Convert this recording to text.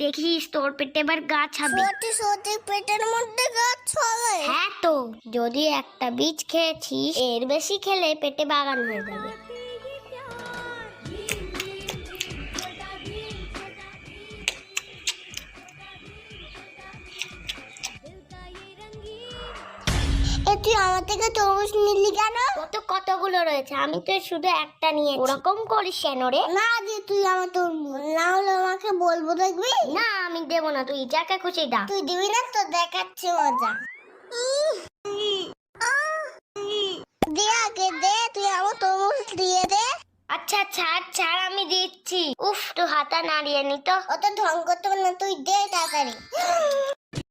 দেখিস তোর পেটে এবার গাছ হবে। সত্যি সত্যি পেটের মধ্যে গাছ হবে? হ্যাঁ তো, যদি একটা বীজ খেয়েছিস, এর বেশি খেলে পেটে বাগান হয়ে যাবে। তুই আমার থেকে তরমুজ নিলি কেন? কত কতগুলো রয়েছে, আমি তো শুধু একটা নিয়েছি। ওরকম করিস কেন রে? না যে তুই আমার তরমুজ, না হলে আমাকে বলবো দেখবি। না আমি দেবো না, তুই যাকে খুশি ডাক। তুই দিবি না তো দেখাচ্ছি মজা। দে আগে দে, তুই আমার তরমুজ দিয়ে দে। আচ্ছা ছাড় ছাড়, আমি দিচ্ছি। উফ, তুই হাতা নাড়িয়ে নি তো। অত ঢং করতে হবে না, তুই দে তাড়াতাড়ি।